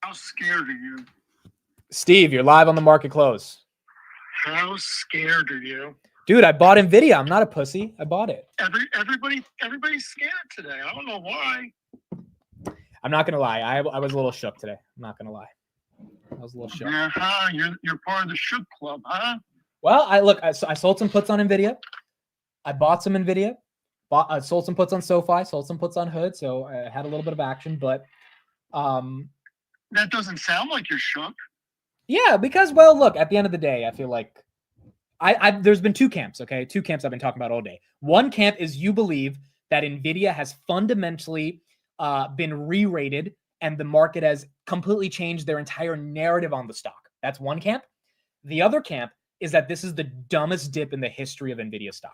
How scared are you? Steve, you're live on the Market Close. How scared are you? Dude, I bought Nvidia. I'm not a pussy. I bought it. Everybody's scared today. I don't know why. I'm not gonna lie. I was a little shook today. I'm not gonna lie. I was a little shook. Uh-huh. You're part of the shook club, huh? Well, I sold some puts on Nvidia. I bought some Nvidia. Sold some puts on SoFi. Sold some puts on Hood. So I had a little bit of action, but that doesn't sound like you're shook. Yeah, because look, at the end of the day, I feel like there's been two camps. Okay, two camps I've been talking about all day. One camp is you believe that Nvidia has fundamentally been re-rated and the market has completely changed their entire narrative on the stock. That's one camp. The other camp is that this is the dumbest dip in the history of Nvidia stock.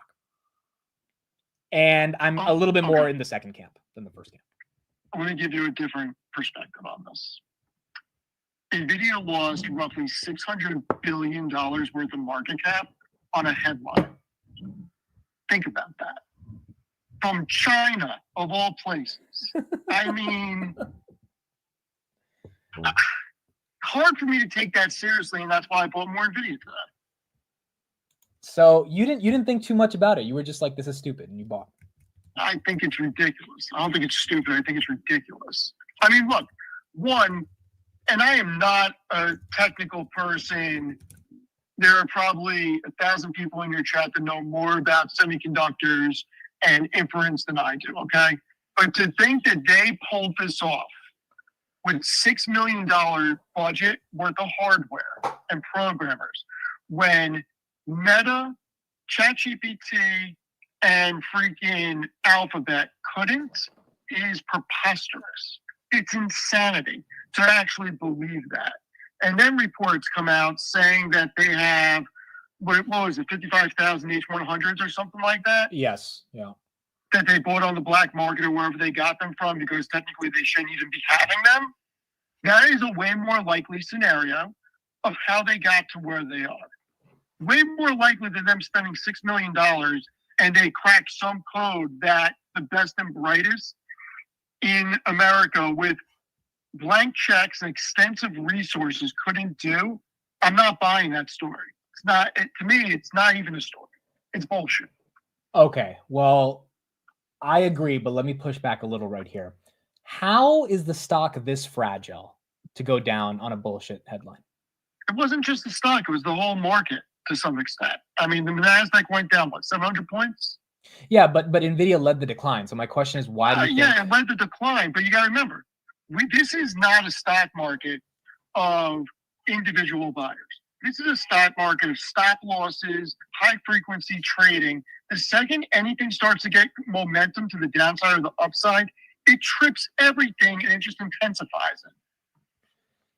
And I'm a little bit more in the second camp than the first camp. I'm going to give you a different perspective on this. Nvidia lost roughly $600 billion worth of market cap on a headline. Think about that. From China, of all places. I mean, hard for me to take that seriously, and that's why I bought more Nvidia today. So you didn't think too much about it. You were just like, this is stupid, and you bought. I think it's ridiculous. I don't think it's stupid. I think it's ridiculous. I mean, look, one, and I am not a technical person. There are probably 1,000 people in your chat that know more about semiconductors and inference than I do, okay? But to think that they pulled this off with $6 million budget worth of hardware and programmers when Meta, ChatGPT, and freaking Alphabet couldn't is preposterous. It's insanity to actually believe that. And then reports come out saying that they have, what was it, 55,000 H100s or something like that? Yes, yeah. That they bought on the black market or wherever they got them from because technically they shouldn't even be having them. That is a way more likely scenario of how they got to where they are. Way more likely than them spending $6 million and they crack some code that the best and brightest in America with blank checks and extensive resources couldn't do. I'm not buying that story. It's not, to me, it's not even a story. It's bullshit. Okay, well, I agree, but let me push back a little right here. How is the stock this fragile to go down on a bullshit headline? It wasn't just the stock. It was the whole market to some extent. I mean, the NASDAQ went down, what, 700 points? Yeah, but Nvidia led the decline. So my question is, why do you think... Yeah, it led the decline, but you got to remember, this is not a stock market of individual buyers. This is a stock market of stop losses, high frequency trading. The second anything starts to get momentum to the downside or the upside, it trips everything and it just intensifies it.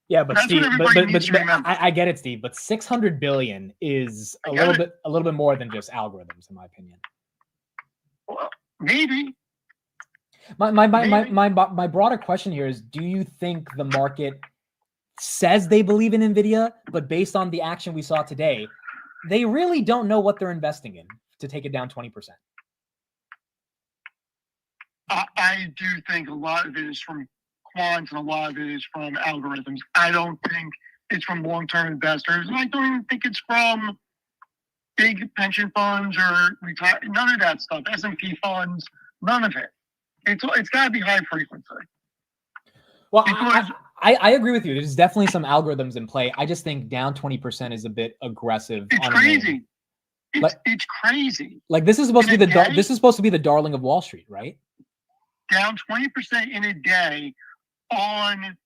Yeah, but Steve, but I get it, Steve. But 600 billion is a little bit more than just algorithms, in my opinion. Well, maybe. My broader question here is: do you think the market says they believe in Nvidia, but based on the action we saw today, they really don't know what they're investing in to take it down 20%? I do think a lot of it is from quants and a lot of it is from algorithms. I don't think it's from long-term investors. And I don't even think it's from big pension funds or none of that stuff. S&P funds, none of it. It's got to be high frequency. Well, I agree with you. There's definitely some algorithms in play. I just think down 20% is a bit aggressive. It's crazy. It's crazy. Like this is supposed to be the darling of Wall Street, right? Down 20% in a day on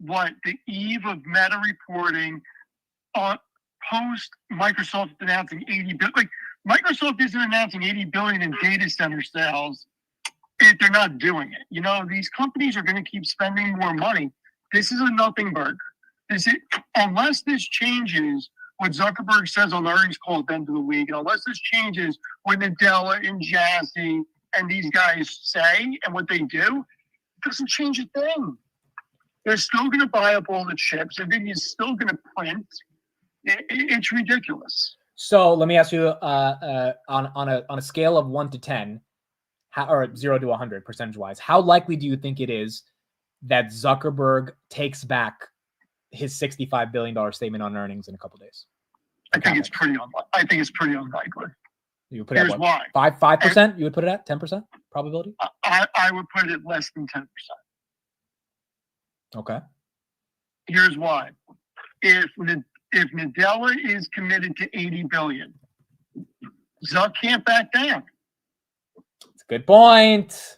the eve of Meta reporting post Microsoft announcing 80 billion. Like Microsoft isn't announcing 80 billion in data center sales if they're not doing it. You know, these companies are going to keep spending more money. This is a nothing burger. Unless this changes what Zuckerberg says on the earnings call at the end of the week, and unless this changes what Nadella and Jassy and these guys say and what they do, it doesn't change a thing. They're still going to buy up all the chips. Nvidia's still going to print. It's ridiculous. So let me ask you, on a scale of 1 to 10, or 0 to 100 percentage-wise, how likely do you think it is that Zuckerberg takes back his $65 billion statement on earnings in a couple days? I think it's pretty unlikely. You would put it Here's at why. 5%? You would put it at 10% probability? I would put it at less than 10%. Okay. Here's why. If Nadella is committed to 80 billion, Zuck can't back down. That's a good point.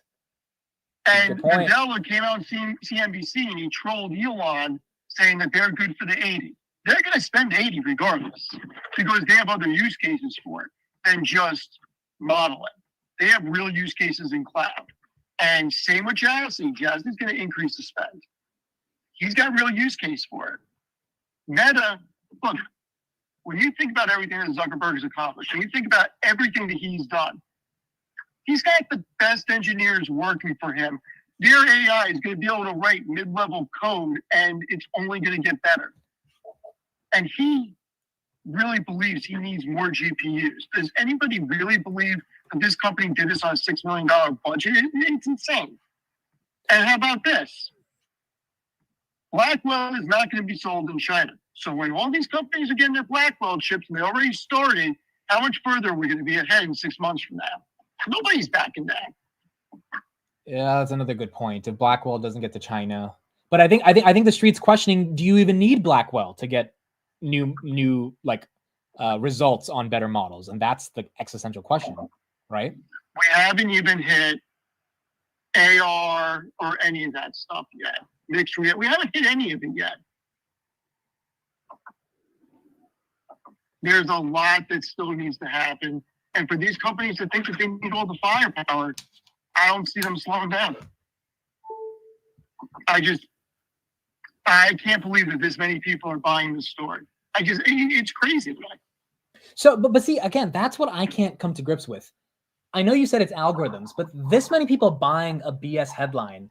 And Nadella came out on CNBC and he trolled Elon saying that they're good for the 80. They're going to spend 80 regardless because they have other use cases for it than just modeling. They have real use cases in cloud. And same with Jassy. Jassy's going to increase the spend. He's got real use case for it. Meta, look, when you think about everything that Zuckerberg has accomplished, and you think about everything that he's done, he's got the best engineers working for him. Their AI is going to be able to write mid-level code, and it's only going to get better. And he really believes he needs more GPUs. Does anybody really believe that this company did this on a $6 million budget? It's insane. And how about this? Blackwell is not going to be sold in China. So when all these companies are getting their Blackwell chips, and they already started, how much further are we going to be ahead in 6 months from now? Nobody's backing down. Yeah, that's another good point. If Blackwell doesn't get to China, but I think the street's questioning: do you even need Blackwell to get new results on better models? And that's the existential question, right? We haven't even hit AR or any of that stuff yet. Mixed reality. We haven't hit any of it yet. There's a lot that still needs to happen. And for these companies that think that they need all the firepower, I don't see them slowing down. I can't believe that this many people are buying this story. It's crazy. So, but see, again, that's what I can't come to grips with. I know you said it's algorithms, but this many people buying a BS headline,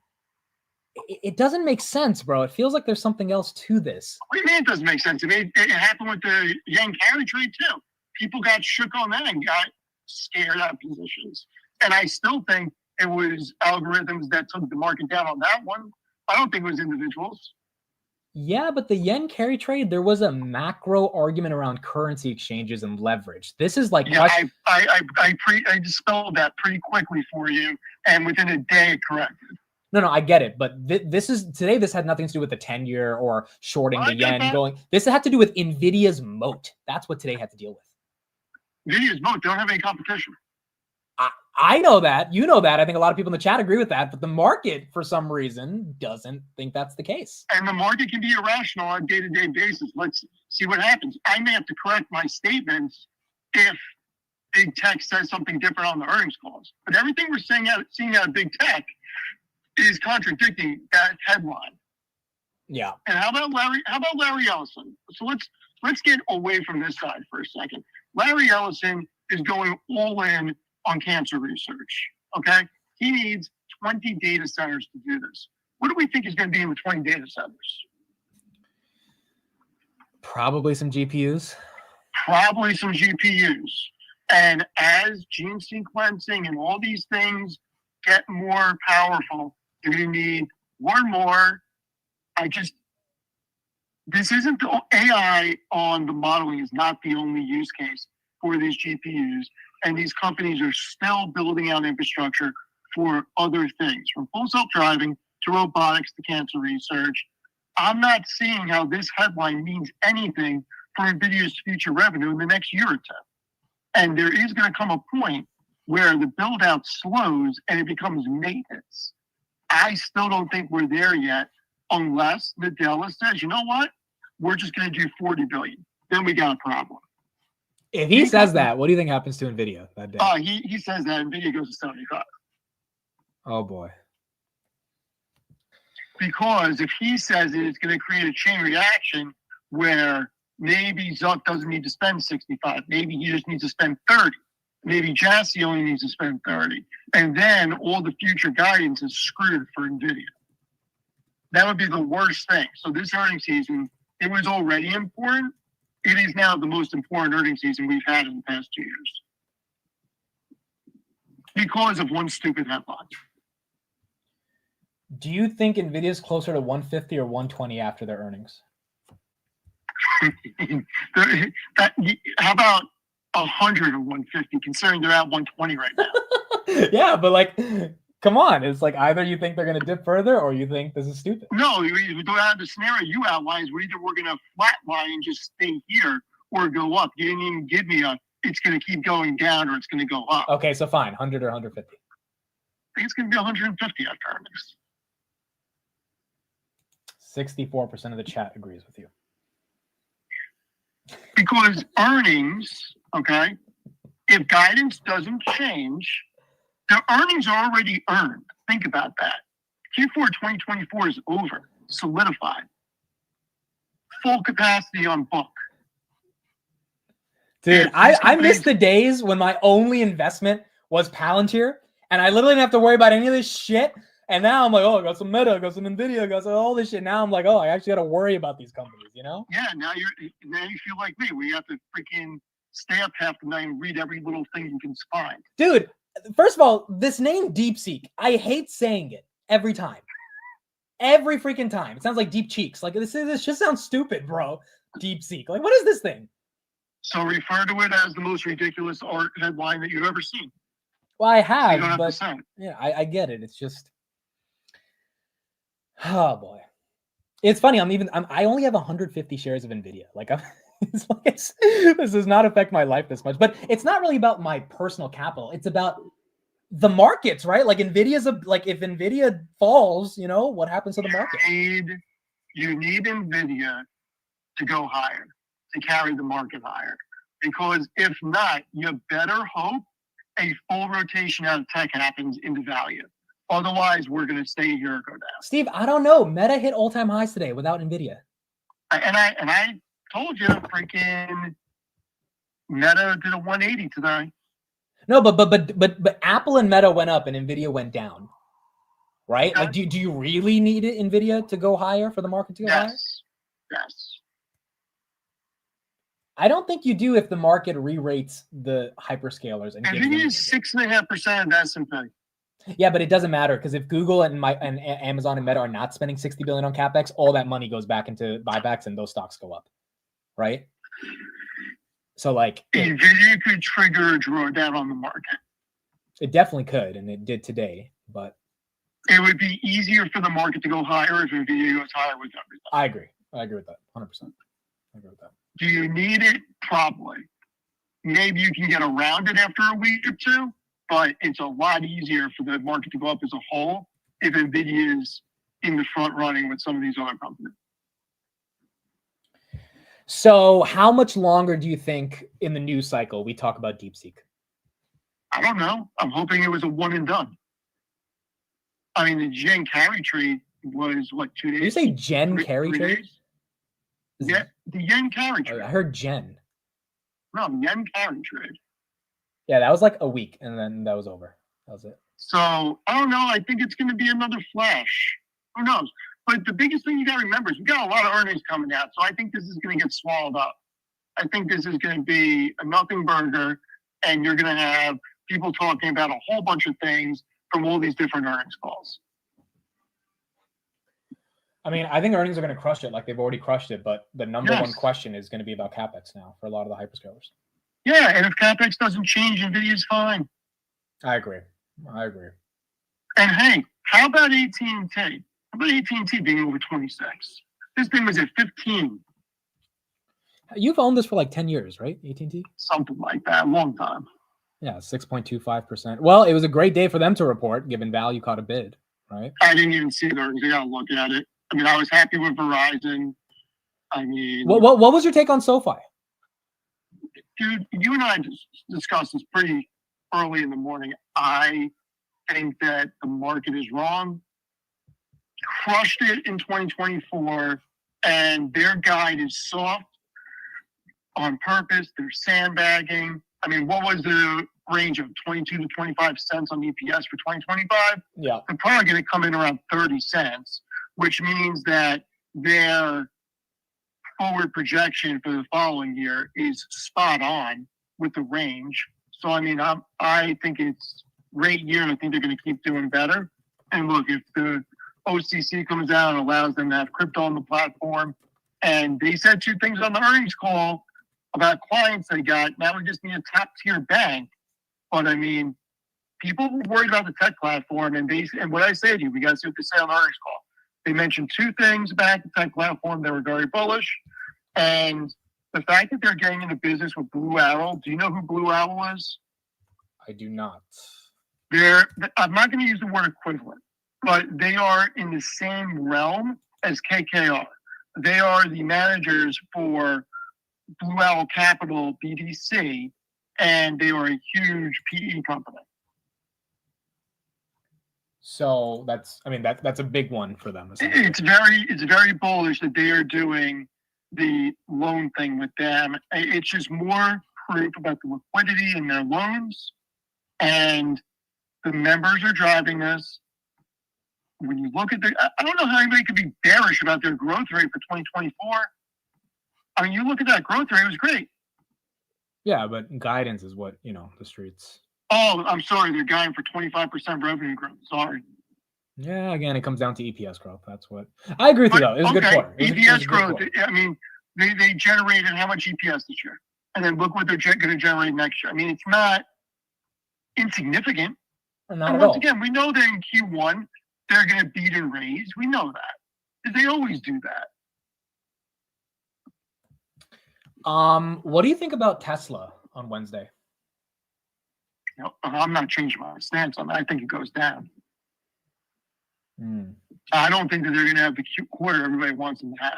it doesn't make sense, bro. It feels like there's something else to this. What do you mean it doesn't make sense? It happened with the yen carry trade too. People got shook on that and got scared out of positions. And I still think it was algorithms that took the market down on that one. I don't think it was individuals. Yeah, but the yen carry trade, there was a macro argument around currency exchanges and leverage. This is like I dispelled that pretty quickly for you, and within a day it corrected. No, I get it, but this had nothing to do with the 10-year or shorting the yen going. This had to do with Nvidia's moat. That's what today had to deal with. Nvidia's moat don't have any competition. I know that. You know that. I think a lot of people in the chat agree with that, but the market, for some reason, doesn't think that's the case. And the market can be irrational on a day-to-day basis. Let's see what happens. I may have to correct my statements if Big Tech says something different on the earnings calls. But everything we're seeing out of Big Tech is contradicting that headline. Yeah. And how about Larry Ellison? So let's get away from this side for a second. Larry Ellison is going all in on cancer research. Okay? He needs 20 data centers to do this. What do we think is going to be in the 20 data centers? Probably some GPUs. And as gene sequencing and all these things get more powerful, you're going to need more and more. This isn't the AI on the modeling is not the only use case for these GPUs. And these companies are still building out infrastructure for other things, from full self-driving to robotics to cancer research. I'm not seeing how this headline means anything for NVIDIA's future revenue in the next year or two. And there is going to come a point where the build-out slows and it becomes maintenance. I still don't think we're there yet, unless Nadella says, you know what, we're just going to do 40 billion. Then we got a problem. If he says that, what do you think happens to Nvidia that day? He says that Nvidia goes to 75. Oh boy. Because if he says it, it's going to create a chain reaction where maybe Zuck doesn't need to spend 65. Maybe he just needs to spend 30. Maybe Jassy only needs to spend 30. And then all the future guidance is screwed for NVIDIA. That would be the worst thing. So this earnings season, it was already important. It is now the most important earnings season we've had in the past 2 years. Because of one stupid headline. Do you think Nvidia's closer to 150 or 120 after their earnings? How about 100 or 150, considering they're at 120 right now? Yeah, but like, come on. It's like either you think they're going to dip further or you think this is stupid. No, we don't have the scenario you outlined. Either we're going to flatline and just stay here or go up. You didn't even give me it's going to keep going down or it's going to go up. Okay, so fine. 100 or 150. I think it's going to be 150 after earnings. 64% of the chat agrees with you. Because earnings, okay, if guidance doesn't change, the earnings are already earned. Think about that. Q4 2024 is over, solidified. Full capacity on book. Dude, I miss the days when my only investment was Palantir, and I literally didn't have to worry about any of this shit. And now I'm like, oh, I got some Meta, I got some Nvidia, I got some all this shit. Now I'm like, oh, I actually got to worry about these companies, you know? Yeah, now you feel like me. We have to freaking stay up half the night and read every little thing you can find. Dude, first of all, this name DeepSeek, I hate saying it every time. Every freaking time. It sounds like Deep Cheeks. Like this just sounds stupid, bro. DeepSeek. Like, what is this thing? So refer to it as the most ridiculous art headline that you've ever seen. Well, I have, so you don't have but to say it. Yeah, I get it. It's just, oh boy, it's funny. I only have 150 shares of Nvidia. Like, this does not affect my life this much. But it's not really about my personal capital. It's about the markets, right? Like if Nvidia falls, you know what happens to the market? You need Nvidia to go higher, to carry the market higher. Because if not, you better hope a full rotation out of tech happens into value. Otherwise, we're going to stay here or go down. Steve, I don't know. Meta hit all-time highs today without Nvidia. And I told you, freaking Meta did a 180 today. No, but Apple and Meta went up and Nvidia went down, right? Okay. Like, do you really need Nvidia to go higher for the market to go higher? Yes. I don't think you do if the market re-rates the hyperscalers. And Nvidia is 6.5% of S&P. Yeah, but it doesn't matter because if Google and Amazon and Meta are not spending $60 billion on capex, all that money goes back into buybacks and those stocks go up, right? So like, Nvidia could trigger a drawdown on the market. It definitely could, and it did today. But it would be easier for the market to go higher if Nvidia goes higher with everything. I agree with that, 100%. I agree with that. Do you need it? Probably. Maybe you can get around it after a week or two. But it's a lot easier for the market to go up as a whole if Nvidia is in the front running with some of these other companies. So how much longer do you think in the news cycle we talk about DeepSeek? I don't know. I'm hoping it was a one and done. I mean, the Jen carry trade was, what, 2 days? Did you say Jen carry trade? Yeah, the yen carry trade. I heard Jen. No, yen carry trade. Yeah, that was like a week, and then that was over. That was it. So, I don't know. I think it's going to be another flash. Who knows? But the biggest thing you got to remember is we got a lot of earnings coming out. So, I think this is going to get swallowed up. I think this is going to be a nothing burger, and you're going to have people talking about a whole bunch of things from all these different earnings calls. I mean, I think earnings are going to crush it like they've already crushed it. But the number one question is going to be about CapEx now for a lot of the hyperscalers. Yeah, and if CapEx doesn't change, NVIDIA's fine. I agree. And hey, how about AT&T? How about AT&T being over 26? This thing was at 15. You've owned this for like 10 years, right? AT&T? Something like that, a long time. Yeah, 6.25%. Well, it was a great day for them to report, given value caught a bid, right? I didn't even see the earnings. I got to look at it. I mean, I was happy with Verizon. I mean... What was your take on SoFi? Dude, you and I discussed this pretty early in the morning. I think that the market is wrong. Crushed it in 2024, and their guide is soft on purpose. They're sandbagging. I mean, what was the range of 22 to 25 cents on EPS for 2025? Yeah. They're probably going to come in around 30 cents, which means that their forward projection for the following year is spot on with the range. So, I mean, I think it's a great year, and I think they're going to keep doing better. And look, if the OCC comes out and allows them to have crypto on the platform. And they said two things on the earnings call about clients they got. Now we just need a top tier bank. But I mean, people were worried about the tech platform, and what I say to you, we got to see what they say on the earnings call. They mentioned two things about the tech platform that were very bullish, and the fact that they're getting into business with Blue Owl. Do you know who Blue Owl is? I do not. I'm not going to use the word equivalent, but they are in the same realm as KKR. They are the managers for Blue Owl Capital BDC, and they are a huge PE company. So that's a big one for them. It's very bullish that they are doing the loan thing with them. It's just more proof about the liquidity in their loans, and the members are driving this. When you look at I don't know how anybody could be bearish about their growth rate for 2024. I mean, you look at that growth rate; it was great. Yeah, but guidance is what the streets. Oh, I'm sorry. They're guiding for 25% revenue growth. Sorry. Yeah, again, it comes down to EPS growth. That's what I agree with you, though. It was a good quarter. EPS growth. I mean, they generated how much EPS this year? And then look what they're going to generate next year. I mean, it's not insignificant. Not and once again, we know that in Q1, they're going to beat and raise. We know that. They always do that. What do you think about Tesla on Wednesday? I'm not changing my stance on that. I think it goes down. I don't think that they're going to have the cute quarter everybody wants them to have.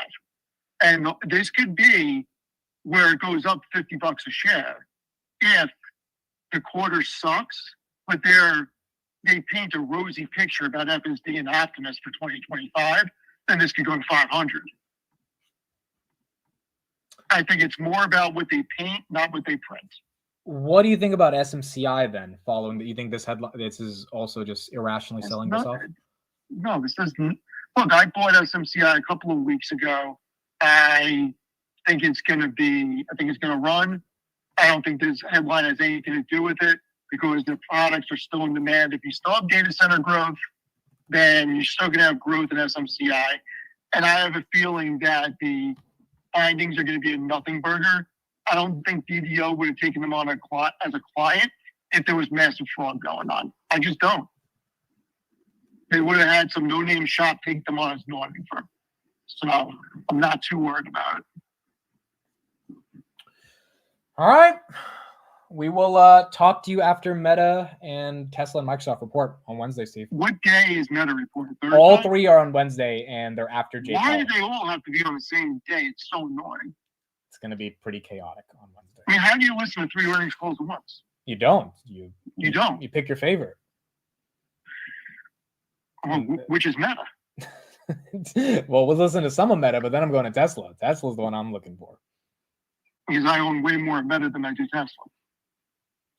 And this could be where it goes up $50 a share if the quarter sucks, but they paint a rosy picture about FSD and Optimus for 2025, then this could go to 500. I think it's more about what they paint, not what they print. What do you think about SMCI then? Following that, you think this is also just irrationally selling this off? No, this doesn't. Look, I bought SMCI a couple of weeks ago. I think it's going to run. I don't think this headline has anything to do with it because their products are still in demand. If you still have data center growth, then you're still going to have growth in SMCI. And I have a feeling that the findings are going to be a nothing burger. I don't think BDO would have taken them on as a client if there was massive fraud going on. I just don't. They would have had some no-name shop take them on as an auditing firm. So I'm not too worried about it. All right. We will talk to you after Meta and Tesla and Microsoft report on Wednesday, Steve. What day is Meta reported? Thursday? All three are on Wednesday, and they're after J. Why do they all have to be on the same day? It's so annoying. It's going to be pretty chaotic on Wednesday. I mean, how do you listen to 3 earnings calls at once? You don't. You don't. You pick your favorite. Which is Meta. Well, we'll listen to some of Meta, but then I'm going to Tesla. Tesla's the one I'm looking for. Because I own way more Meta than I do Tesla.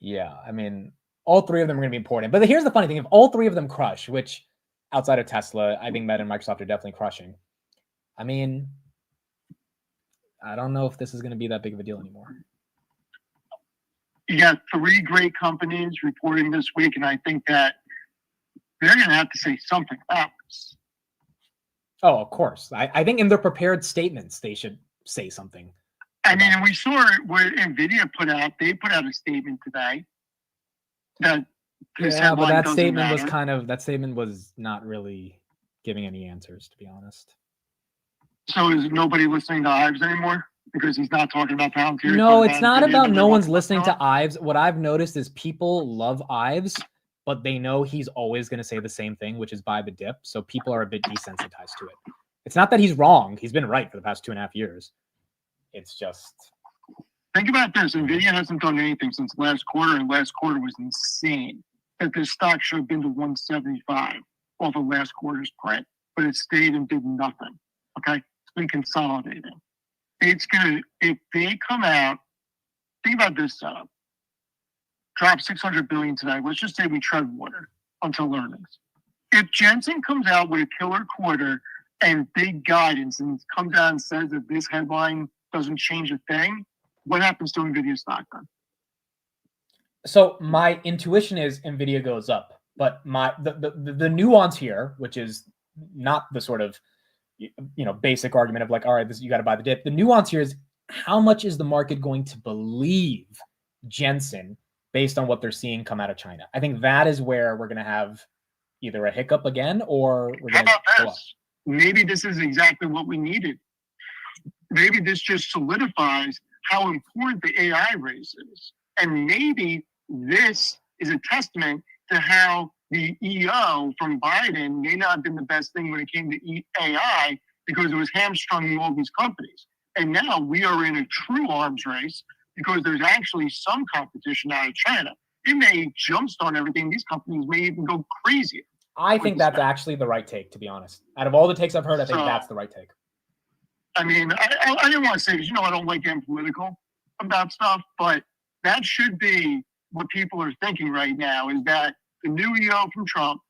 Yeah, I mean, all three of them are going to be important. But here's the funny thing. If all three of them crush, which outside of Tesla, I think Meta and Microsoft are definitely crushing. I mean, I don't know if this is going to be that big of a deal anymore. You got 3 great companies reporting this week, and I think that they're going to have to say something about this. Oh, of course. I think in their prepared statements, they should say something. I mean, and we saw it where Nvidia put out a statement today that but that statement was not really giving any answers, to be honest. So is nobody listening to Ives anymore? Because he's not talking about Palantir? No, it's not about no one's listening to Ives. What I've noticed is people love Ives, but they know he's always going to say the same thing, which is buy the dip. So people are a bit desensitized to it. It's not that he's wrong. He's been right for the past 2.5 years. It's just... Think about this. Nvidia hasn't done anything since last quarter, and last quarter was insane. That this stock should have been to 175 off of last quarter's print, but it stayed and did nothing. Okay? It's been consolidating. It's going to, if they come out, think about this setup. Drop 600 billion today. Let's just say we tread water until earnings. If Jensen comes out with a killer quarter and big guidance and comes out and says that this headline doesn't change a thing, what happens to Nvidia stock then? So my intuition is Nvidia goes up, but the nuance here, which is not the sort of basic argument of like, all right, this you got to buy the dip. The nuance here is how much is the market going to believe Jensen based on what they're seeing come out of China? I think that is where we're going to have either a hiccup again or we're How going to about go up. this? Maybe this is exactly what we needed. Maybe this just solidifies how important the AI race is. And maybe this is a testament to how the EO from Biden may not have been the best thing when it came to AI because it was hamstrung all these companies. And now we are in a true arms race because there's actually some competition out of China. It may jumpstart everything. These companies may even go crazy. I think that's actually the right take, to be honest. Out of all the takes I've heard, I think that's the right take. I mean, I didn't want to say this. I don't like getting political about stuff, but that should be what people are thinking right now is that the new EO from Trump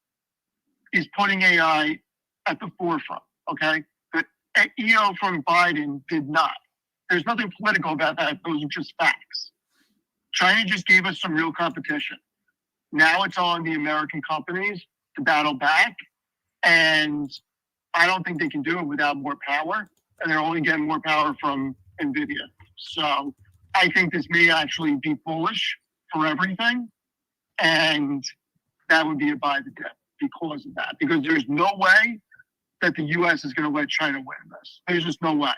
is putting AI at the forefront, okay? The EO from Biden did not. There's nothing political about that. Those are just facts. China just gave us some real competition. Now it's on the American companies to battle back, and I don't think they can do it without more power, and they're only getting more power from Nvidia. So I think this may actually be bullish for everything, and that would be a buy the dip because of that. Because there's no way that the U.S. is going to let China win this. There's just no way.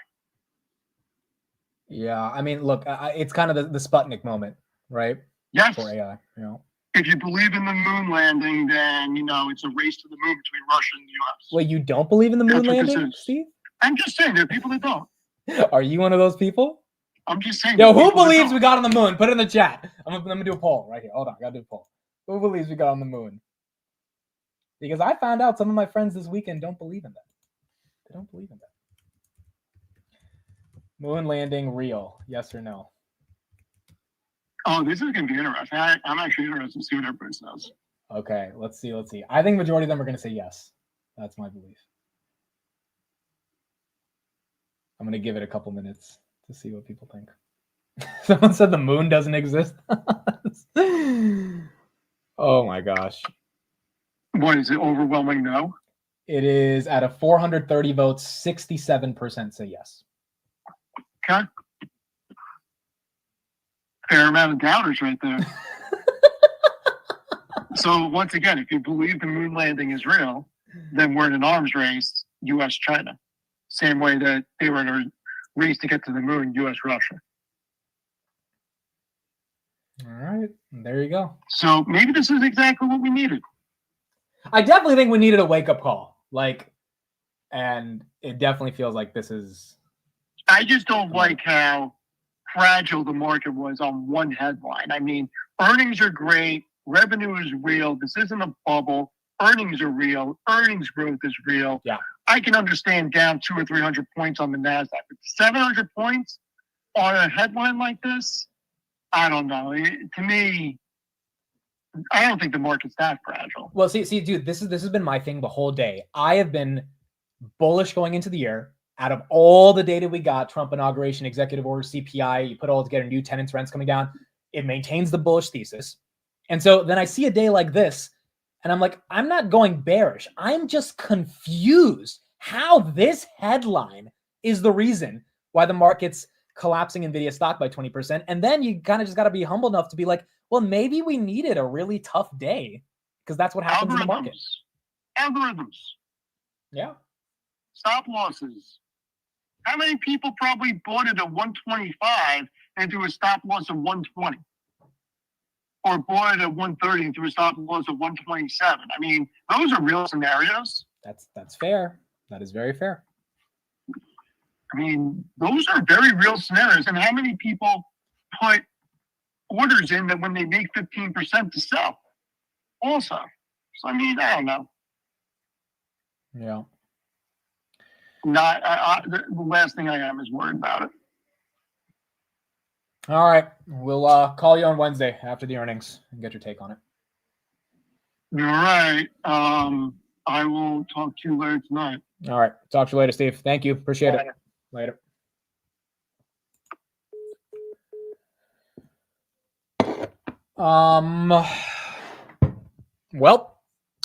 Yeah, I mean, look, it's kind of the Sputnik moment, right? Yes. For AI, If you believe in the moon landing, then, it's a race to the moon between Russia and the U.S. Wait, you don't believe in the moon landing, Steve? I'm just saying, there are people that don't. Are you one of those people? I'm just saying. Yo, who believes we got on the moon? Put it in the chat. I'm gonna do a poll right here. Hold on, I gotta do a poll. Who believes we got on the moon? Because I found out some of my friends this weekend don't believe in that. They don't believe in that. Moon landing real? Yes or no? Oh, this is gonna be interesting. I'm actually interested to see what everybody says. Okay, let's see. I think majority of them are gonna say yes. That's my belief. I'm gonna give it a couple minutes to see what people think. Someone said the moon doesn't exist. Oh my gosh. What is it? Overwhelming no? It is out of 430 votes, 67% say yes. Okay. Fair amount of doubters right there. So once again, if you believe the moon landing is real, then we're in an arms race, U.S.-China. Same way that they were in a race to get to the moon, U.S.-Russia. All right, there you go. So maybe this is exactly what we needed. I definitely think we needed a wake-up call. And it definitely feels like this is... I just don't like how fragile the market was on one headline. I mean, earnings are great. Revenue is real. This isn't a bubble. Earnings are real. Earnings growth is real. Yeah. I can understand down 200 or 300 points on the NASDAQ. But 700 points on a headline like this, I don't know. To me, I don't think the market's that fragile. Well, see, dude, this has been my thing the whole day. I have been bullish going into the year. Out of all the data we got, Trump inauguration, executive order, CPI, you put all together, new tenants, rents coming down, it maintains the bullish thesis. And so then I see a day like this, and I'm like, I'm not going bearish. I'm just confused how this headline is the reason why the market's collapsing Nvidia stock by 20%. And then you kind of just got to be humble enough to be like, well, maybe we needed a really tough day because that's what happens in the market. Algorithms. Yeah. Stop losses. How many people probably bought it at 125 and threw a stop loss of 120? Or bought it at 130 and threw a stop loss of 127? I mean, those are real scenarios. That's fair. That is very fair. I mean, those are very real scenarios. And how many people put orders in that when they make 15% to sell? Also. So, I mean, I don't know. Yeah. The last thing I am is worried about it. All right. We'll call you on Wednesday after the earnings and get your take on it. All right. I will talk to you later tonight. All right. Talk to you later, Steve. Thank you. Appreciate it. Later. Well,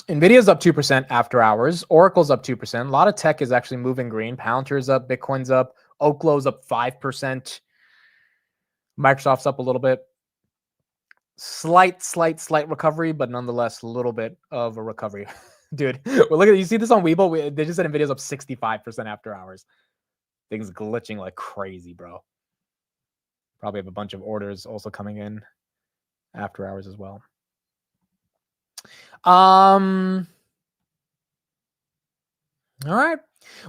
Nvidia's up 2% after hours. Oracle's up 2%. A lot of tech is actually moving green. Palantir's up. Bitcoin's up. Oklow's up 5%. Microsoft's up a little bit. Slight recovery, but nonetheless, a little bit of a recovery. Dude, well, look at, you see this on Webull? They just said Nvidia's up 65% after hours. Things glitching like crazy, bro. Probably have a bunch of orders also coming in after hours as well. All right.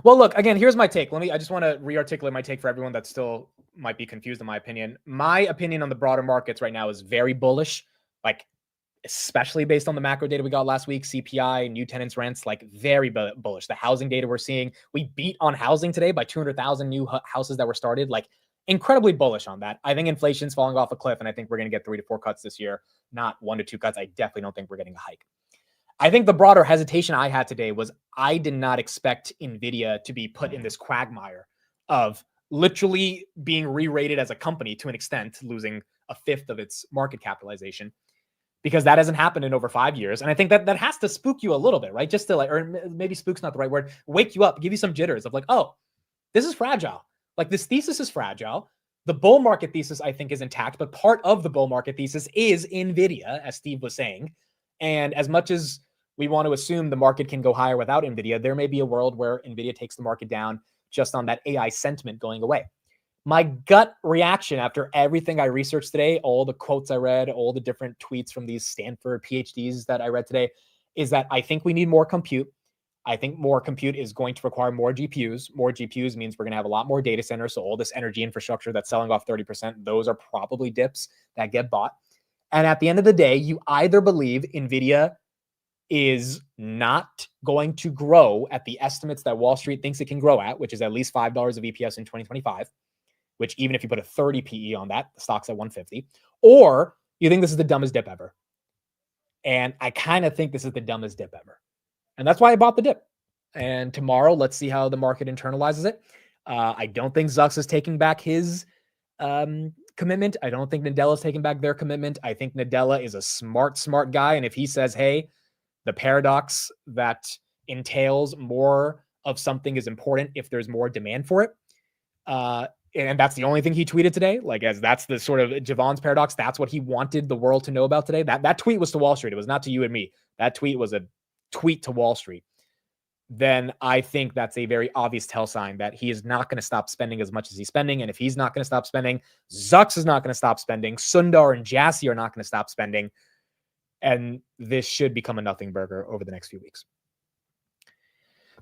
Well, look, again, here's my take. I just want to re-articulate my take for everyone that still might be confused in my opinion. My opinion on the broader markets right now is very bullish, like especially based on the macro data we got last week, CPI, new tenants rents, like very bullish. The housing data we're seeing, we beat on housing today by 200,000 new houses that were started, like incredibly bullish on that. I think inflation's falling off a cliff, and I think we're going to get 3 to 4 cuts this year, not 1 to 2 cuts. I definitely don't think we're getting a hike. I think the broader hesitation I had today was I did not expect Nvidia to be put in this quagmire of literally being re-rated as a company to an extent, losing a fifth of its market capitalization, because that hasn't happened in over 5 years. And I think that has to spook you a little bit, right? Just to like, or maybe spook's not the right word, wake you up, give you some jitters of like, oh, this is fragile. Like this thesis is fragile. The bull market thesis, I think, is intact, but part of the bull market thesis is Nvidia, as Steve was saying. And as much as we want to assume the market can go higher without Nvidia, there may be a world where Nvidia takes the market down just on that AI sentiment going away. My gut reaction after everything I researched today, all the quotes I read, all the different tweets from these Stanford PhDs that I read today, is that I think we need more compute. I think more compute is going to require more GPUs. More GPUs means we're going to have a lot more data centers. So all this energy infrastructure that's selling off 30%, those are probably dips that get bought. And at the end of the day, you either believe Nvidia is not going to grow at the estimates that Wall Street thinks it can grow at, which is at least $5 of EPS in 2025, which even if you put a 30 PE on that, the stock's at 150, or you think this is the dumbest dip ever. And I kind of think this is the dumbest dip ever. And that's why I bought the dip. And tomorrow, let's see how the market internalizes it. I don't think Zucks is taking back his commitment. I don't think Nadella's taking back their commitment. I think Nadella is a smart guy. And if he says, hey, the paradox that entails more of something is important if there's more demand for it. And that's the only thing he tweeted today. Like, as that's the sort of Javon's paradox. That's what he wanted the world to know about today. That tweet was to Wall Street. It was not to you and me. That tweet was a tweet to Wall Street. Then I think that's a very obvious tell sign that he is not going to stop spending as much as he's spending. And if he's not going to stop spending, Zucks is not going to stop spending. Sundar and Jassy are not going to stop spending. And this should become a nothing burger over the next few weeks.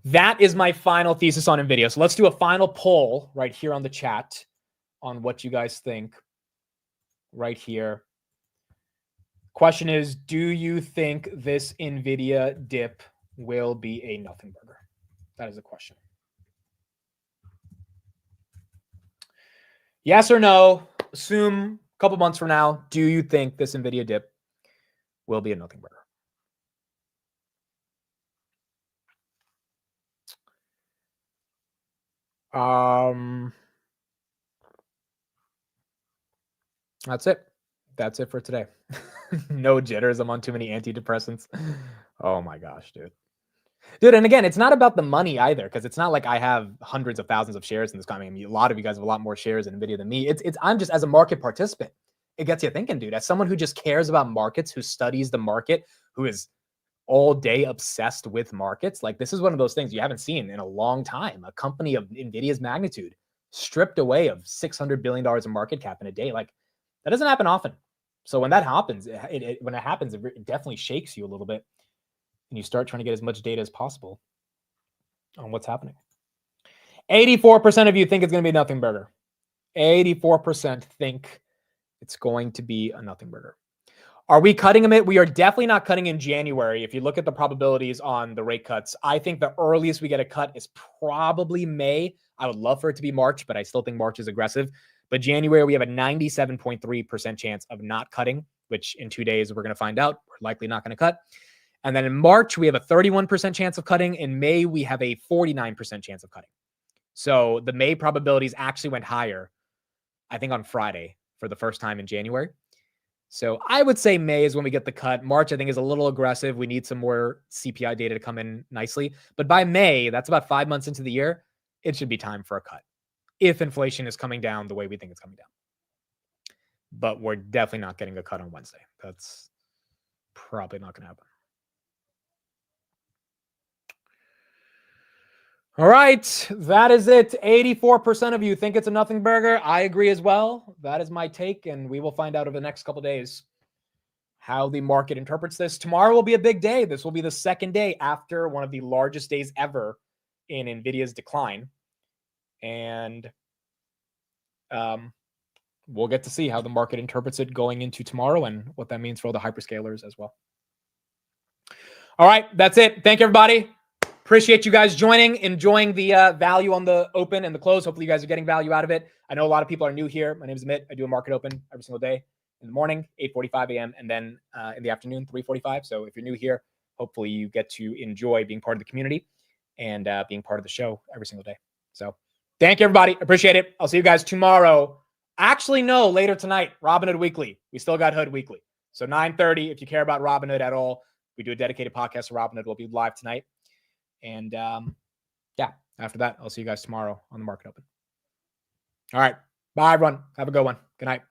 That is my final thesis on Nvidia. So let's do a final poll right here on the chat on what you guys think right here. Question is, do you think this Nvidia dip will be a nothing burger? That is the question. Yes or no? Assume a couple months from now, do you think this Nvidia dip will be a nothing burger? That's it. That's it for today. No jitters. I'm on too many antidepressants. Oh my gosh, dude. Dude, and again, it's not about the money either, because it's not like I have hundreds of thousands of shares in this company. I mean, a lot of you guys have a lot more shares in Nvidia than me. I'm just, as a market participant, it gets you thinking, dude. As someone who just cares about markets, who studies the market, who is all day obsessed with markets, like this is one of those things you haven't seen in a long time. A company of Nvidia's magnitude stripped away of $600 billion in market cap in a day. Like that doesn't happen often. So when that happens, when it happens, it definitely shakes you a little bit. And you start trying to get as much data as possible on what's happening. 84% of you think it's going to be a nothing burger. 84% think it's going to be a nothing burger. Are we cutting them? We are definitely not cutting in January. If you look at the probabilities on the rate cuts, I think the earliest we get a cut is probably May. I would love for it to be March, but I still think March is aggressive. But January, we have a 97.3% chance of not cutting, which in 2 days we're going to find out. We're likely not going to cut. And then in March, we have a 31% chance of cutting. In May, we have a 49% chance of cutting. So the May probabilities actually went higher, I think, on Friday for the first time in January. So I would say May is when we get the cut. March, I think, is a little aggressive. We need some more CPI data to come in nicely. But by May, that's about 5 months into the year, it should be time for a cut if inflation is coming down the way we think it's coming down. But we're definitely not getting a cut on Wednesday. That's probably not going to happen. All right, that is it. 84% of you think it's a nothing burger. I agree as well. That is my take, and we will find out over the next couple of days how the market interprets this. Tomorrow will be a big day. This will be the second day after one of the largest days ever in Nvidia's decline. And we'll get to see how the market interprets it going into tomorrow and what that means for all the hyperscalers as well. All right, that's it. Thank you, everybody. Appreciate you guys joining, enjoying the value on the open and the close. Hopefully you guys are getting value out of it. I know a lot of people are new here. My name is Amit. I do a market open every single day in the morning, 8:45 a.m. and then in the afternoon, 3:45. So if you're new here, hopefully you get to enjoy being part of the community and being part of the show every single day. So thank you, everybody. Appreciate it. I'll see you guys tomorrow. Actually, no, later tonight, Robinhood Weekly. We still got Hood Weekly. So 9:30, if you care about Robinhood at all, we do a dedicated podcast for Robinhood. We'll be live tonight. And yeah, after that, I'll see you guys tomorrow on the market open. All right. Bye, everyone. Have a good one. Good night.